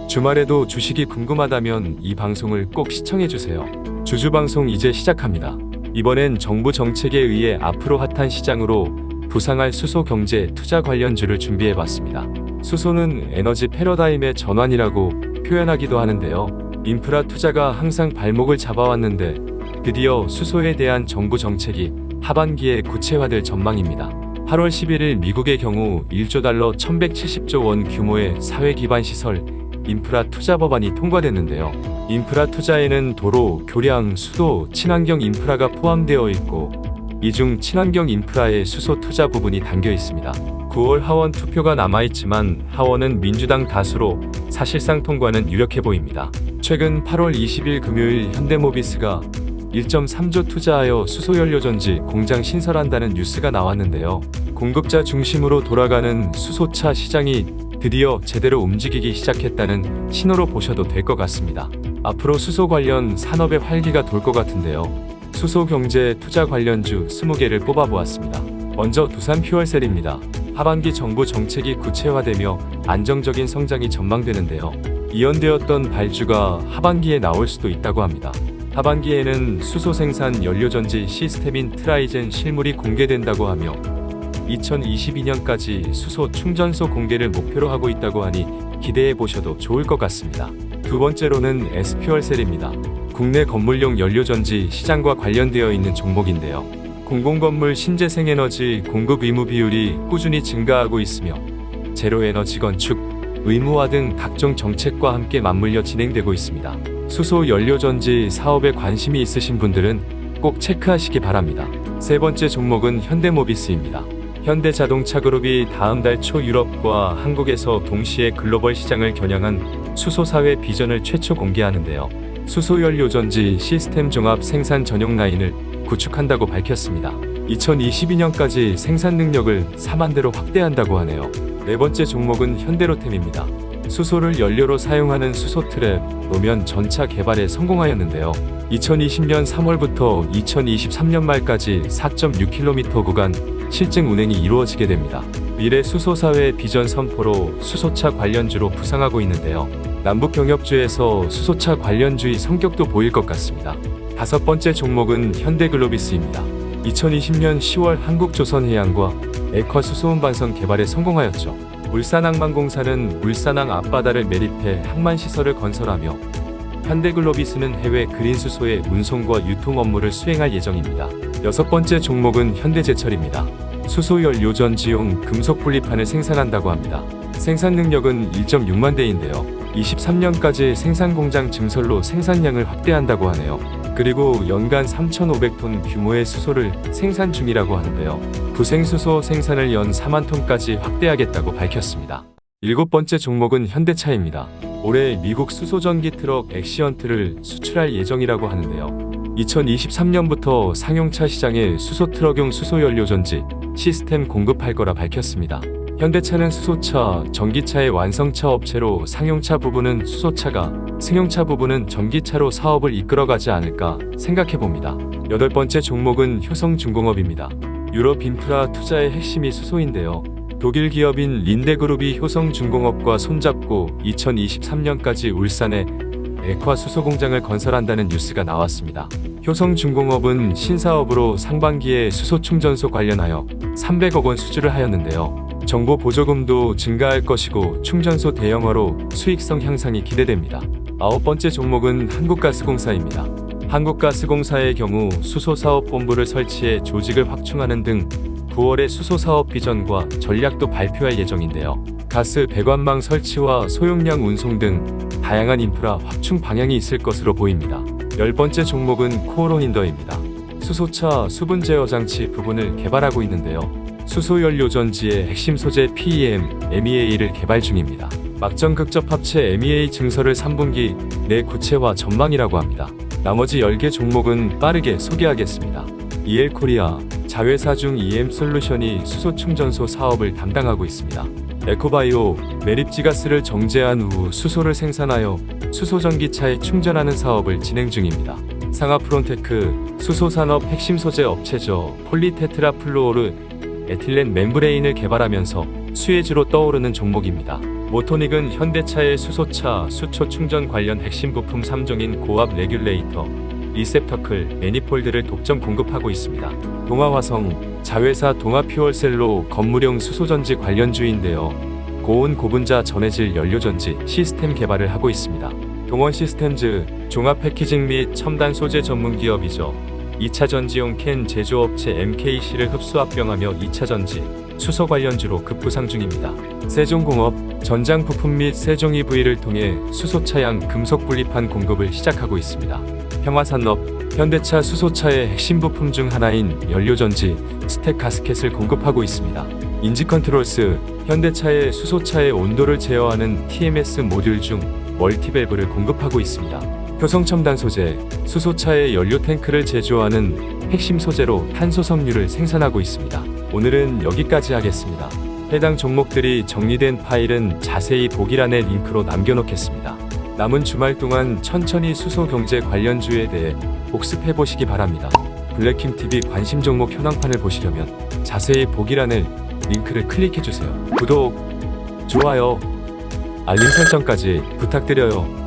주말에도 주식이 궁금하다면 이 방송을 꼭 시청해주세요. 주주방송 이제 시작합니다. 이번엔 정부 정책에 의해 앞으로 핫한 시장으로 부상할 수소 경제 투자 관련주를 준비해봤습니다. 수소는 에너지 패러다임의 전환이라고 표현하기도 하는데요. 인프라 투자가 항상 발목을 잡아왔는데 드디어 수소에 대한 정부 정책이 하반기에 구체화될 전망입니다. 8월 11일 미국의 경우 1조 달러 1170조 원 규모의 사회 기반 시설 인프라 투자 법안이 통과됐는데요. 인프라 투자에는 도로, 교량, 수도, 친환경 인프라가 포함되어 있고 이 중 친환경 인프라의 수소 투자 부분이 담겨 있습니다. 9월 하원 투표가 남아있지만 하원은 민주당 다수로 사실상 통과는 유력해 보입니다. 최근 8월 20일 금요일 현대모비스가 1.3조 투자하여 수소연료전지 공장 신설한다는 뉴스가 나왔는데요. 공급자 중심으로 돌아가는 수소차 시장이 드디어 제대로 움직이기 시작했다는 신호로 보셔도 될 것 같습니다. 앞으로 수소 관련 산업의 활기가 돌 것 같은데요. 수소 경제 투자 관련주 20개를 뽑아보았습니다. 먼저 두산 퓨얼셀입니다. 하반기 정부 정책이 구체화되며 안정적인 성장이 전망되는데요. 이연되었던 발주가 하반기에 나올 수도 있다고 합니다. 하반기에는 수소 생산 연료전지 시스템인 트라이젠 실물이 공개된다고 하며 2022년까지 수소 충전소 공개를 목표로 하고 있다고 하니 기대해 보셔도 좋을 것 같습니다. 두 번째로는 S퓨얼셀입니다. 국내 건물용 연료전지 시장과 관련되어 있는 종목인데요. 공공건물 신재생에너지 공급 의무 비율이 꾸준히 증가하고 있으며 제로에너지 건축, 의무화 등 각종 정책과 함께 맞물려 진행되고 있습니다. 수소 연료전지 사업에 관심이 있으신 분들은 꼭 체크하시기 바랍니다. 세 번째 종목은 현대모비스입니다. 현대자동차그룹이 다음 달 초 유럽과 한국에서 동시에 글로벌 시장을 겨냥한 수소사회 비전을 최초 공개하는데요. 수소연료전지 시스템 종합 생산 전용 라인을 구축한다고 밝혔습니다. 2022년까지 생산 능력을 4만 대로 확대한다고 하네요. 네 번째 종목은 현대로템입니다. 수소를 연료로 사용하는 수소트랩, 노면 전차 개발에 성공하였는데요. 2020년 3월부터 2023년 말까지 4.6km 구간 실증 운행이 이루어지게 됩니다. 미래 수소사회 비전 선포로 수소차 관련주로 부상하고 있는데요. 남북 경협주에서 수소차 관련주의 성격도 보일 것 같습니다. 다섯 번째 종목은 현대글로비스입니다. 2020년 10월 한국조선해양과 액화수소운반선 개발에 성공하였죠. 울산항만공사는 울산항 앞바다를 매립해 항만시설을 건설하며 현대글로비스는 해외 그린수소의 운송과 유통 업무를 수행할 예정입니다. 여섯 번째 종목은 현대제철입니다. 수소연료전지용 금속 분리판을 생산한다고 합니다. 생산 능력은 1.6만 대인데요. 23년까지 생산공장 증설로 생산량을 확대한다고 하네요. 그리고 연간 3,500톤 규모의 수소를 생산 중이라고 하는데요. 부생수소 생산을 연 4만 톤까지 확대하겠다고 밝혔습니다. 일곱 번째 종목은 현대차입니다. 올해 미국 수소전기 트럭 엑시언트를 수출할 예정이라고 하는데요. 2023년부터 상용차 시장에 수소 트럭용 수소연료전지 시스템 공급할 거라 밝혔습니다. 현대차는 수소차, 전기차의 완성차 업체로 상용차 부분은 수소차가, 승용차 부분은 전기차로 사업을 이끌어가지 않을까 생각해봅니다. 여덟 번째 종목은 효성중공업입니다. 유럽 인프라 투자의 핵심이 수소인데요. 독일 기업인 린데그룹이 효성중공업과 손잡고 2023년까지 울산에 액화수소공장을 건설한다는 뉴스가 나왔습니다. 효성중공업은 신사업으로 상반기에 수소충전소 관련하여 300억 원 수주를 하였는데요. 정보 보조금도 증가할 것이고 충전소 대형화로 수익성 향상이 기대됩니다. 아홉 번째 종목은 한국가스공사입니다. 한국가스공사의 경우 수소사업본부를 설치해 조직을 확충하는 등 9월에 수소사업 비전과 전략도 발표할 예정인데요. 가스 배관망 설치와 소용량 운송 등 다양한 인프라 확충 방향이 있을 것으로 보입니다. 열 번째 종목은 코어로힌더입니다. 수소차 수분 제어 장치 부분을 개발하고 있는데요. 수소연료전지의 핵심 소재 PEM, MEA를 개발 중입니다. 막정 극접 합체 MEA 증설을 3분기 내 구체화 전망이라고 합니다. 나머지 10개 종목은 빠르게 소개하겠습니다. EL코리아, 자회사 중 EM솔루션이 수소충전소 사업을 담당하고 있습니다. 에코바이오, 매립지가스를 정제한 후 수소를 생산하여 수소전기차에 충전하는 사업을 진행 중입니다. 상하프론테크, 수소산업 핵심 소재 업체죠. 폴리테트라플루오르 에틸렌 멤브레인을 개발하면서 수혜주로 떠오르는 종목입니다. 모토닉은 현대차의 수소차 수초 충전 관련 핵심 부품 3종인 고압 레귤레이터, 리셉터클, 매니폴드를 독점 공급하고 있습니다. 동아화성, 자회사 동아퓨얼셀로 건물용 수소전지 관련주인데요. 고온 고분자 전해질 연료전지 시스템 개발을 하고 있습니다. 동원시스템즈, 종합 패키징 및 첨단 소재 전문 기업이죠. 2차 전지용 캔 제조업체 MKC를 흡수합병하며 2차 전지, 수소 관련주로 급부상 중입니다. 세종공업, 전장 부품 및 세종 EV를 통해 수소차양 금속 분리판 공급을 시작하고 있습니다. 평화산업, 현대차 수소차의 핵심 부품 중 하나인 연료전지, 스택 가스켓을 공급하고 있습니다. 인지컨트롤스, 현대차의 수소차의 온도를 제어하는 TMS 모듈 중 멀티밸브를 공급하고 있습니다. 효성첨단 소재, 수소차의 연료 탱크를 제조하는 핵심 소재로 탄소 섬유를 생산하고 있습니다. 오늘은 여기까지 하겠습니다. 해당 종목들이 정리된 파일은 자세히 보기란에 링크로 남겨놓겠습니다. 남은 주말 동안 천천히 수소 경제 관련주에 대해 복습해 보시기 바랍니다. 블랙킴TV 관심 종목 현황판을 보시려면 자세히 보기란에 링크를 클릭해 주세요. 구독, 좋아요, 알림 설정까지 부탁드려요.